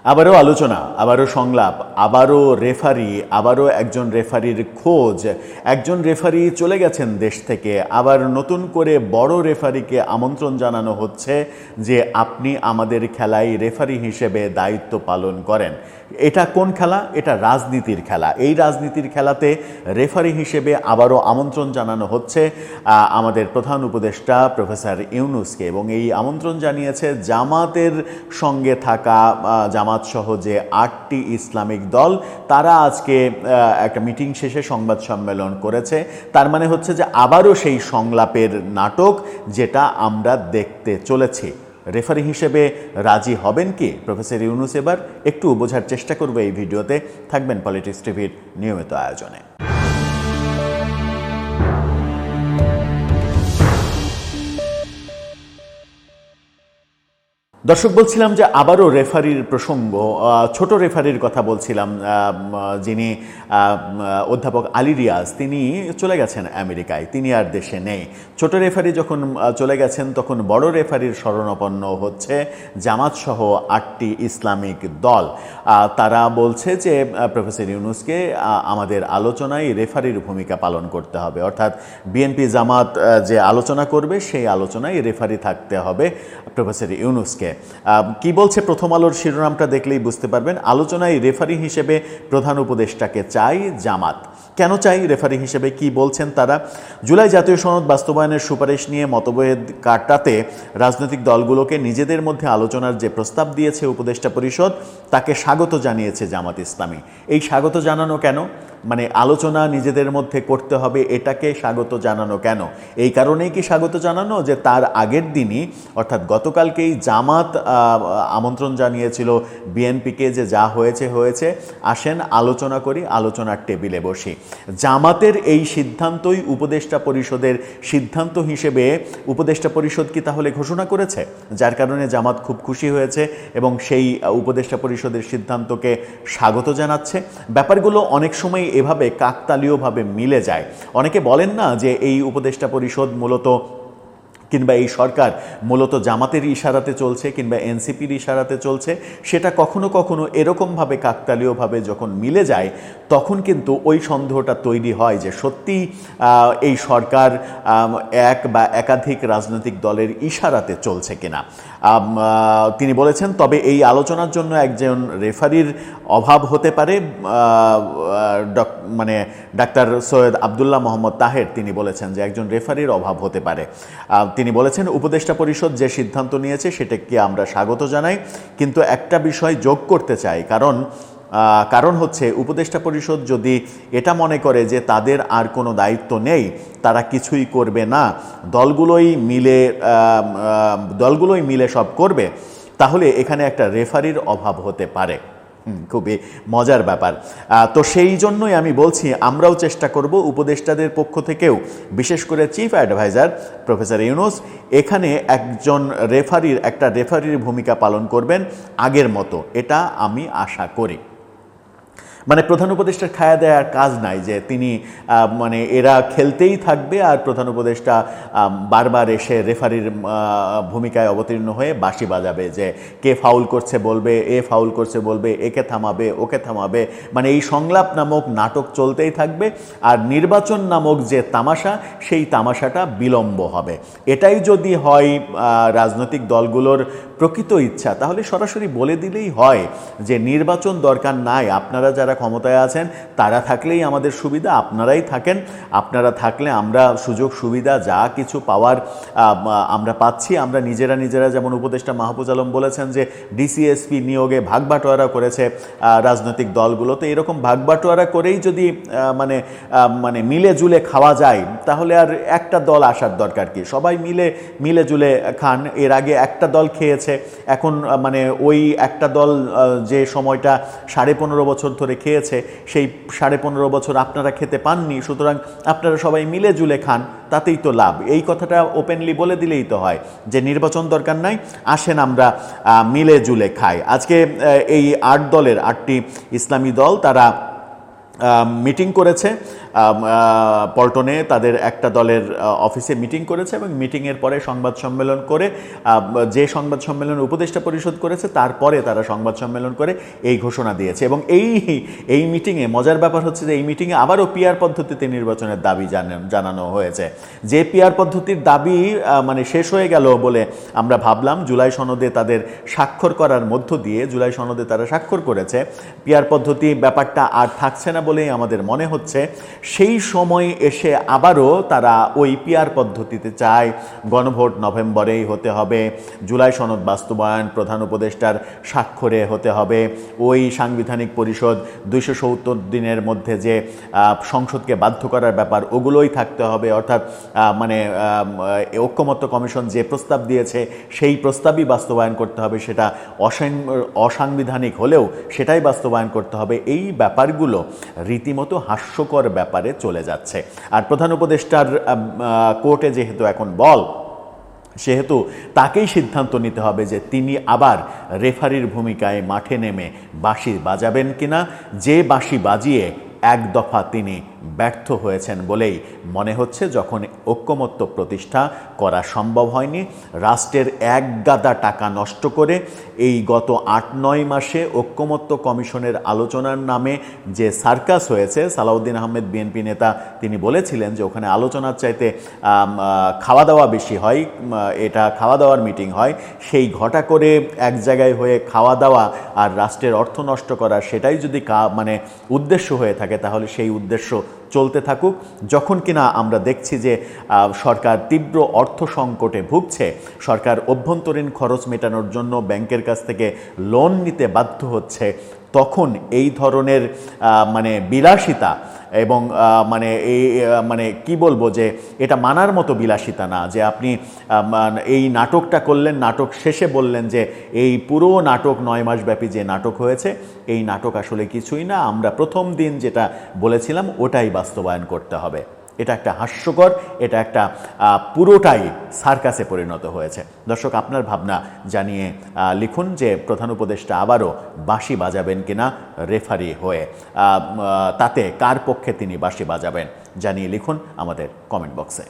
আবারও আলোচনা, আবারও সংলাপ, আবারও রেফারি, আবারও একজন রেফারির খোঁজ। একজন রেফারি চলে গেছেন দেশ থেকে, আবার নতুন করে বড় রেফারিকে আমন্ত্রণ জানানো হচ্ছে যে আপনি আমাদের খেলায় রেফারি হিসেবে দায়িত্ব পালন করেন। এটা কোন খেলা? এটা রাজনীতির খেলা। এই রাজনীতির খেলাতে রেফারি হিসেবে আবারও আমন্ত্রণ জানানো হচ্ছে আমাদের প্রধান উপদেষ্টা প্রফেসর ইউনূসকে, এবং এই আমন্ত্রণ জানিয়েছে জামাতের সঙ্গে থাকা জামাত সহ যে 8টি ইসলামিক দল, তারা আজকে একটা মিটিং শেষে সংবাদ সম্মেলন করেছে। তার মানে হচ্ছে যে আবারও সেই সংলাপের নাটক যেটা আমরা দেখতে চলেছি। রেফারি হিসেবে রাজি হবেন কি প্রফেসর ইউনূস? এবার একটু বোঝার চেষ্টা করবো এই ভিডিওতে। থাকবেন পলিটিক্স টিভির নিয়মিত আয়োজনে। দর্শক, বলছিলাম যে আবারও রেফারির প্রসঙ্গ, ছোট রেফারির কথা বলছিলাম, যিনি অধ্যাপক আলী রিয়াজ, তিনি চলে গেছেন আমেরিকায়, তিনি আর দেশে নেই। ছোট রেফারি যখন চলে গেছেন তখন বড় রেফারির শরণাপন্ন হচ্ছে জামাত সহ 8টি ইসলামিক দল। তারা বলছে যে প্রফেসর ইউনূসকে আমাদের আলোচনায় রেফারির ভূমিকা পালন করতে হবে, অর্থাৎ বিএনপি জামাত যে আলোচনা করবে সেই আলোচনায় রেফারি থাকতে হবে প্রফেসর ইউনূসকে। কি বলছে প্রথম আলোর শিরোনামটা দেখলেই বুঝতে পারবেন। আলোচনায় রেফারি হিসেবে প্রধান উপদেষ্টাকে চাই জামাত। কেন চাই রেফারি হিসেবে, কি বলছেন তারা? জুলাই জাতীয় সনদ বাস্তবায়নের সুপারিশ নিয়ে মতভেদ কাটাতে রাজনৈতিক দলগুলোকে নিজেদের মধ্যে আলোচনার যে প্রস্তাব দিয়েছে উপদেষ্টা পরিষদ, তাকে স্বাগত জানিয়েছে জামাত ইসলামী। এই স্বাগত জানানো কেন? মানে আলোচনা নিজেদের মধ্যে করতে হবে, এটাকে স্বাগত জানানো কেন? এই কারণেই কি স্বাগত জানানো যে তার আগের দিনই অর্থাৎ গতকালকেই জামাত আমন্ত্রণ জানিয়েছিল বিএনপিকে যে যা হয়েছে হয়েছে, আসেন আলোচনা করি, আলোচনার টেবিলে বসি। জামাতের এই সিদ্ধান্তই উপদেষ্টা পরিষদের সিদ্ধান্ত হিসেবে উপদেষ্টা পরিষদ কি তাহলে ঘোষণা করেছে, যার কারণে জামাত খুব খুশি হয়েছে এবং সেই উপদেষ্টা পরিষদের সিদ্ধান্তকে স্বাগত জানাচ্ছে? ব্যাপারগুলো অনেক সময় এভাবে কাকতালীয়ভাবে মিলে যায়। অনেকে বলেন না যে এই উপদেষ্টা পরিষদ মূলত কিংবা এই সরকার মূলত জামাতের ইশারাতে চলছে কিংবা এনসিপির ইশারাতে চলছে। সেটা কখনো কখনো এরকমভাবে কাকতালীয়ভাবে যখন মিলে যায় তখন কিন্তু ওই সন্দেহটা তৈরি হয় যে সত্যি এই সরকার এক বা একাধিক রাজনৈতিক দলের ইশারাতে চলছে কিনা। তিনি বলেছেন তবে এই আলোচনার জন্য একজন রেফারির অভাব হতে পারে। মানে ডাক্তার সৈয়দ আবদুল্লাহ মোহাম্মদ তাহের তিনি বলেছেন যে একজন রেফারির অভাব হতে পারে। তিনি বলেছেন উপদেষ্টা পরিষদ যে সিদ্ধান্ত নিয়েছে সেটাকে আমরা স্বাগত জানাই, কিন্তু একটা বিষয় যোগ করতে চাই। কারণ হচ্ছে উপদেষ্টা পরিষদ যদি এটা মনে করে যে তাদের আর কোনো দায়িত্ব নেই, তারা কিছুই করবে না, দলগুলোই মিলে সব করবে, তাহলে এখানে একটা রেফারির অভাব হতে পারে। খুবই মজার ব্যাপার। তো সেই জন্যই আমি বলছি আমরাও চেষ্টা করব উপদেষ্টাদের পক্ষ থেকেও, বিশেষ করে চিফ অ্যাডভাইজার প্রফেসর ইউনূস এখানে একটা রেফারির ভূমিকা পালন করবেন আগের মতো, এটা আমি আশা করি। মানে প্রধান উপদেষ্টার খায়া দেওয়ার কাজ নাই যে তিনি মানে এরা খেলতেই থাকবে আর প্রধান উপদেষ্টা বারবার এসে রেফারির ভূমিকায় অবতীর্ণ হয়ে বাঁশি বাজাবে যে কে ফাউল করছে বলবে, এ ফাউল করছে বলবে, একে থামাবে, ওকে থামাবে। মানে এই সংলাপ নামক নাটক চলতেই থাকবে আর নির্বাচন নামক যে তামাশা, সেই তামাশাটা বিলম্ব হবে। এটাই যদি হয় রাজনৈতিক দলগুলোর প্রকৃত ইচ্ছা, তাহলে সরাসরি বলে দিলেই হয় যে নির্বাচন দরকার নাই, আপনারা যারা ক্ষমতায় আছেন তারা থাকলেই আমাদের সুবিধা, আপনারাই থাকেন, আপনারা থাকলে আমরা সুযোগ সুবিধা যা কিছু পাওয়ার আমরা পাচ্ছি। আমরা নিজেরা যেমন উপদেষ্টা মাহফুজ আলম বলেছেন যে ডিসিএসপি নিয়োগে ভাগবাটোয়ারা করেছে রাজনৈতিক দলগুলো, তো এরকম ভাগবাটোয়ারা করেই যদি মানে মিলে জুলে খাওয়া যায় তাহলে আর একটা দল আসার দরকার কি? সবাই মিলে জুলে খান। এর আগে একটা দল খেয়েছে, এখন মানে ওই একটা দল যে সময়টা 15.5 বছর ধরে খেয়েছে, সেই 15.5 বছর আপনারা খেতে পাননি, সুতরাং আপনারা সবাই মিলে জুলে খান, তাতেই তো লাভ। এই কথাটা ওপেনলি বলে দিলেই তো হয় যে নির্বাচন দরকার নাই, আসেন আমরা মিলে জুলে খাই। আজকে এই 8টি ইসলামী দল তারা মিটিং করেছে পল্টনে তাদের একটা দলের অফিসে মিটিং করেছে এবং মিটিংয়ের পরে সংবাদ সম্মেলন করে, যে সংবাদ সম্মেলন উপদেষ্টা পরিষদ করেছে তারপরে তারা সংবাদ সম্মেলন করে এই ঘোষণা দিয়েছে। এবং এই মিটিংয়ে মজার ব্যাপার হচ্ছে যে এই মিটিংয়ে আবারও পিআর পদ্ধতিতে নির্বাচনের দাবি জানানো হয়েছে। যে পিআর পদ্ধতির দাবি মানে শেষ হয়ে গেল বলে আমরা ভাবলাম, জুলাই সনদে তাদের স্বাক্ষর করার মধ্য দিয়ে, জুলাই সনদে তারা স্বাক্ষর করেছে, পিআর পদ্ধতি ব্যাপারটা আর থাকছে না বলেই আমাদের মনে হচ্ছে। সেই সময় এসে আবারও তারা ওই পিআর পদ্ধতিতে চায়, গণভোট নভেম্বরেই হতে হবে, জুলাই সনদ বাস্তবায়ন প্রধান উপদেষ্টার স্বাক্ষরে হতে হবে, ওই সাংবিধানিক পরিষদ 270 দিনের মধ্যে যে সংসদকে বাধ্য করার ব্যাপার ওগুলোই থাকতে হবে, অর্থাৎ মানে ঐক্যমত্য কমিশন যে প্রস্তাব দিয়েছে সেই প্রস্তাবই বাস্তবায়ন করতে হবে, সেটা অসাংবিধানিক হলেও সেটাই বাস্তবায়ন করতে হবে। এই ব্যাপারগুলো রীতিমতো হাস্যকর ব্যাপারে চলে যাচ্ছে। আর প্রধান উপদেষ্টার কোর্টে যেহেতু এখন বল, সেহেতু তাকেই সিদ্ধান্ত নিতে হবে যে তিনি আবার রেফারির ভূমিকায় মাঠে নেমে বাঁশি বাজাবেন কিনা। যে বাঁশি বাজিয়ে এক দফা তিনি ব্যর্থ হয়েছেন বলেই মনে হচ্ছে, যখন ঐক্যমত্য প্রতিষ্ঠা করা সম্ভব হয়নি, রাষ্ট্রের এক গাদা টাকা নষ্ট করে এই গত 8-9 মাসে ঐক্যমত্য কমিশনের আলোচনার নামে যে সার্কাস হয়েছে। সালাউদ্দিন আহমেদ বিএনপি নেতা তিনি বলেছিলেন যে ওখানে আলোচনার চাইতে খাওয়া দাওয়া বেশি হয়, এটা খাওয়া দাওয়ার মিটিং হয়। সেই ঘটা করে এক জায়গায় হয়ে খাওয়া দাওয়া আর রাষ্ট্রের অর্থ নষ্ট করা, সেটাই যদি মানে উদ্দেশ্য হয়ে থাকে তাহলে সেই উদ্দেশ্য চলতে থাকুক। যখন কিনা আমরা দেখছি যে সরকার তীব্র অর্থ সংকটে ভুগছে, সরকার অভ্যন্তরীণ খরচ মেটানোর জন্য ব্যাংকের কাছ থেকে লোন নিতে বাধ্য হচ্ছে, তখন এই ধরনের মানে বিলাসিতা এবং মানে কি বলবো, যে এটা মানার মতো বিলাসিতা না যে আপনি এই নাটকটা করলেন, নাটক শেষে বললেন যে এই পুরো নাটক 9 মাস ব্যাপী যে নাটক হয়েছে এই নাটক আসলে কিছুই না, আমরা প্রথম দিন যেটা বলেছিলাম ওটাই বাস্তবায়ন করতে হবে। এটা একটা হাস্যকর, এটা একটা পুরোটাই সার্কাসে পরিণত হয়েছে। দর্শক, আপনার ভাবনা জানিয়ে লিখুন যে প্রধান উপদেষ্টা আবারও বাঁশি বাজাবেন কিনা রেফারি হয়ে, তাতে কার পক্ষে তিনি বাঁশি বাজাবেন জানিয়ে লিখুন আমাদের কমেন্ট বক্সে।